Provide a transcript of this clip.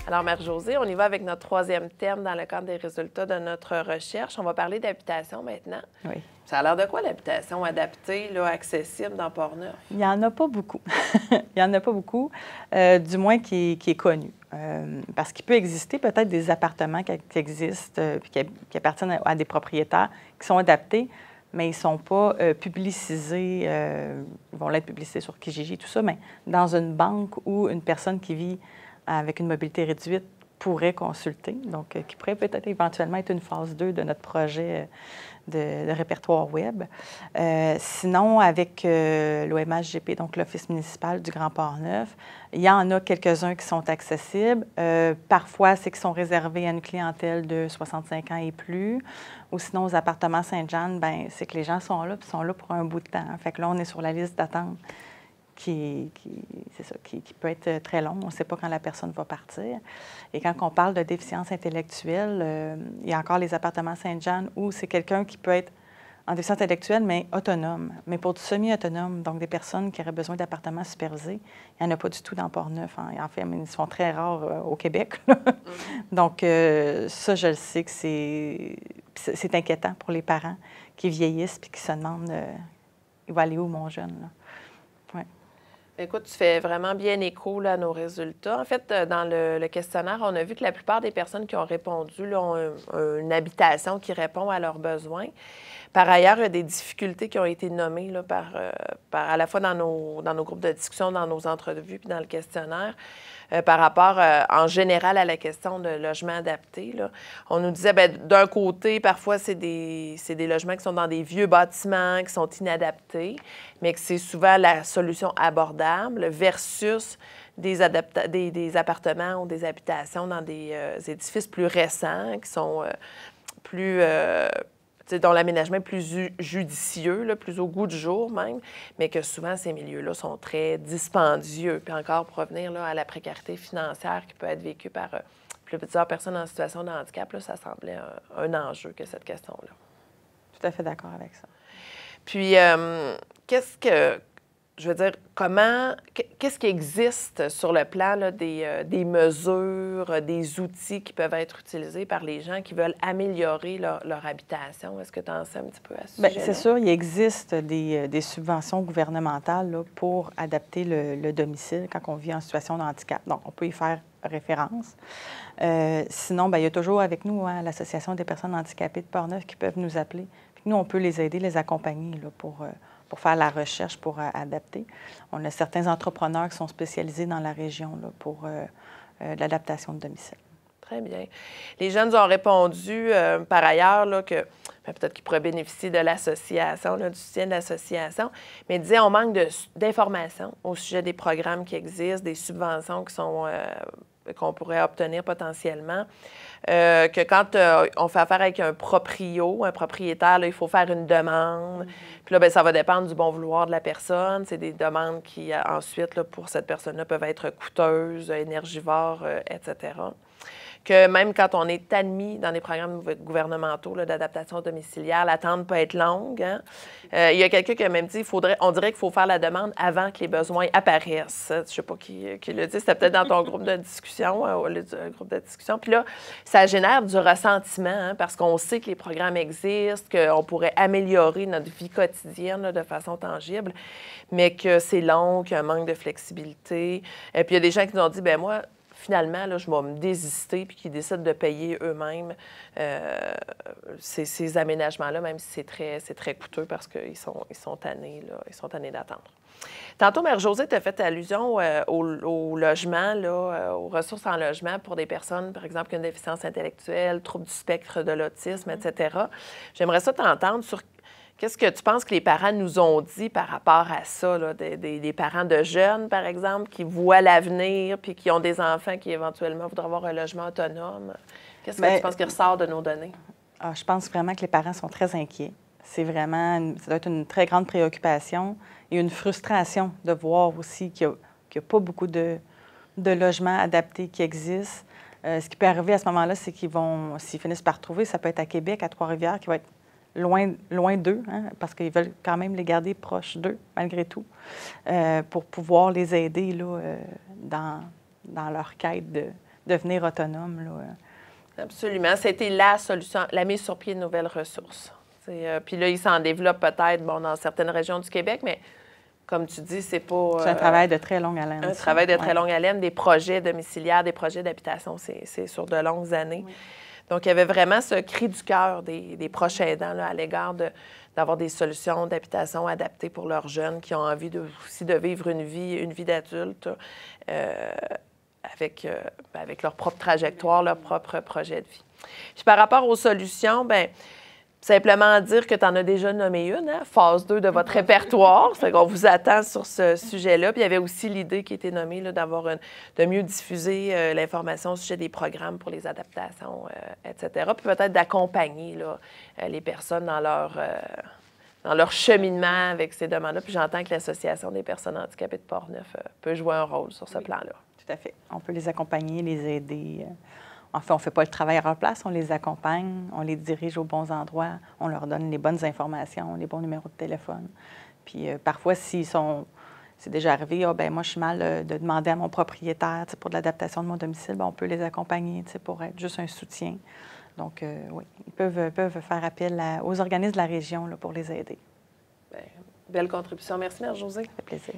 Alors, Mère Josée, on y va avec notre troisième thème dans le cadre des résultats de notre recherche. On va parler d'habitation maintenant. Oui. Ça a l'air de quoi, l'habitation adaptée, là, accessible dans Port-Neuf? Il n'y en a pas beaucoup. Il n'y en a pas beaucoup, du moins qui est connu. Parce qu'il peut exister peut-être des appartements qui existent, puis qui appartiennent à des propriétaires qui sont adaptés, mais ils ne sont pas publicisés. Ils vont l'être publicisés sur Kijiji, tout ça, mais dans une banque où une personne qui vit avec une mobilité réduite pourrait consulter, donc qui pourrait peut-être éventuellement être une phase 2 de notre projet de répertoire web. Sinon, avec l'OMHGP, donc l'Office municipal du Grand Port-Neuf, il y en a quelques-uns qui sont accessibles. Parfois, c'est qu'ils sont réservés à une clientèle de 65 ans et plus. Ou sinon, aux appartements Sainte-Jeanne, bien, c'est que les gens sont là, puis sont là pour un bout de temps. Fait que là, on est sur la liste d'attente qui peut être très long. On ne sait pas quand la personne va partir. Et quand on parle de déficience intellectuelle, il y a encore les appartements Sainte-Jeanne où c'est quelqu'un qui peut être en déficience intellectuelle, mais autonome. Mais pour du semi-autonome, donc des personnes qui auraient besoin d'appartements supervisés, il n'y en a pas du tout dans Port-Neuf. Hein. En fait, ils sont très rares au Québec. Donc, ça, je le sais que c'est inquiétant pour les parents qui vieillissent et qui se demandent il va aller où, mon jeune? Là? Écoute, tu fais vraiment bien écho là, à nos résultats. En fait, dans le questionnaire, on a vu que la plupart des personnes qui ont répondu là, ont une habitation qui répond à leurs besoins. Par ailleurs, il y a des difficultés qui ont été nommées là, à la fois dans nos groupes de discussion, dans nos entrevues, puis dans le questionnaire, par rapport en général à la question de logement adapté. Là. On nous disait, bien, d'un côté, parfois, c'est des logements qui sont dans des vieux bâtiments, qui sont inadaptés, mais que c'est souvent la solution abordable versus des appartements ou des habitations dans des édifices plus récents, qui sont dont l'aménagement est plus judicieux, là, plus au goût du jour même, mais que souvent, ces milieux-là sont très dispendieux. Puis encore, pour revenir là, à la précarité financière qui peut être vécue par plusieurs personnes en situation de handicap, là, ça semblait un enjeu que cette question-là. Tout à fait d'accord avec ça. Puis, qu'est-ce qui existe sur le plan là, des mesures, des outils qui peuvent être utilisés par les gens qui veulent améliorer leur habitation? Est-ce que tu en sais un petit peu à ce sujet-là? C'est sûr, il existe des subventions gouvernementales là, pour adapter le domicile quand on vit en situation de handicap. Donc, on peut y faire référence. Sinon, bien, il y a toujours avec nous l'Association des personnes handicapées de Port-Neuf qui peuvent nous appeler. Puis nous, on peut les aider, les accompagner là, pour faire la recherche, pour adapter. On a certains entrepreneurs qui sont spécialisés dans la région là, pour l'adaptation de domicile. Très bien. Les jeunes ont répondu, par ailleurs, là, que peut-être qu'ils pourraient bénéficier de l'association, du soutien de l'association, mais ils disaient qu'on manque d'informations au sujet des programmes qui existent, des subventions qu'on pourrait obtenir potentiellement. Que quand on fait affaire avec un propriétaire, là, il faut faire une demande. Puis là, bien, ça va dépendre du bon vouloir de la personne. C'est des demandes qui, ensuite, là, pour cette personne-là, peuvent être coûteuses, énergivores, etc. Que même quand on est admis dans des programmes gouvernementaux d'adaptation domiciliaire, l'attente peut être longue. Hein? Il y a quelqu'un qui a même dit on dirait qu'il faut faire la demande avant que les besoins apparaissent. Je ne sais pas qui l'a dit, c'était peut-être dans ton groupe de discussion, Puis là, ça génère du ressentiment hein, parce qu'on sait que les programmes existent, qu'on pourrait améliorer notre vie quotidienne là, de façon tangible, mais que c'est long, qu'il y a un manque de flexibilité. Et puis il y a des gens qui nous ont dit, bien moi, finalement, là, je vais me désister puis qu'ils décident de payer eux-mêmes ces aménagements-là, même si c'est très coûteux parce qu'ils sont tannés, là, ils sont tannés d'attendre. Tantôt, Mère Josée t'a fait allusion au logement, là, aux ressources en logement pour des personnes, par exemple, qui ont une déficience intellectuelle, troubles du spectre de l'autisme, etc. J'aimerais ça t'entendre sur qu'est-ce que tu penses que les parents nous ont dit par rapport à ça, là, des parents de jeunes, par exemple, qui voient l'avenir puis qui ont des enfants qui éventuellement voudraient avoir un logement autonome? Qu'est-ce que tu penses qui ressort de nos données? Je pense vraiment que les parents sont très inquiets. Ça doit être une très grande préoccupation et une frustration de voir aussi qu'il n'y a pas beaucoup de logements adaptés qui existent. Ce qui peut arriver à ce moment-là, c'est s'ils finissent par trouver, ça peut être à Québec, à Trois-Rivières, qui va être loin d'eux, hein, parce qu'ils veulent quand même les garder proches d'eux, malgré tout, pour pouvoir les aider là, dans leur quête devenir autonome, là. Absolument. C'était la solution, la mise sur pied de nouvelles ressources. Puis là, il s'en développe peut-être dans certaines régions du Québec, mais comme tu dis, c'est pas... C'est un travail de très longue haleine. Un travail de très longue haleine, des projets domiciliaires, des projets d'habitation, c'est sur de longues années. Oui. Donc, il y avait vraiment ce cri du cœur des proches aidants là, à l'égard d'avoir des solutions d'habitation adaptées pour leurs jeunes qui ont envie aussi de vivre une vie d'adulte avec leur propre trajectoire, leur propre projet de vie. Puis par rapport aux solutions, bien, simplement dire que tu en as déjà nommé une, hein, phase 2 de votre répertoire. C'est qu'on vous attend sur ce sujet-là. Puis il y avait aussi l'idée qui était nommée là, de mieux diffuser l'information au sujet des programmes pour les adaptations, etc. Puis peut-être d'accompagner les personnes dans leur cheminement avec ces demandes-là. Puis j'entends que l'Association des personnes handicapées de Portneuf peut jouer un rôle sur ce plan-là. Tout à fait. On peut les accompagner, les aider. En fait, on ne fait pas le travail à leur place, on les accompagne, on les dirige aux bons endroits, on leur donne les bonnes informations, les bons numéros de téléphone. Puis parfois, c'est déjà arrivé, moi, je suis mal de demander à mon propriétaire pour de l'adaptation de mon domicile, bien, on peut les accompagner pour être juste un soutien. Donc, oui, ils peuvent faire appel aux organismes de la région là, pour les aider. Bien, belle contribution. Merci, Mère Josée. Ça fait plaisir.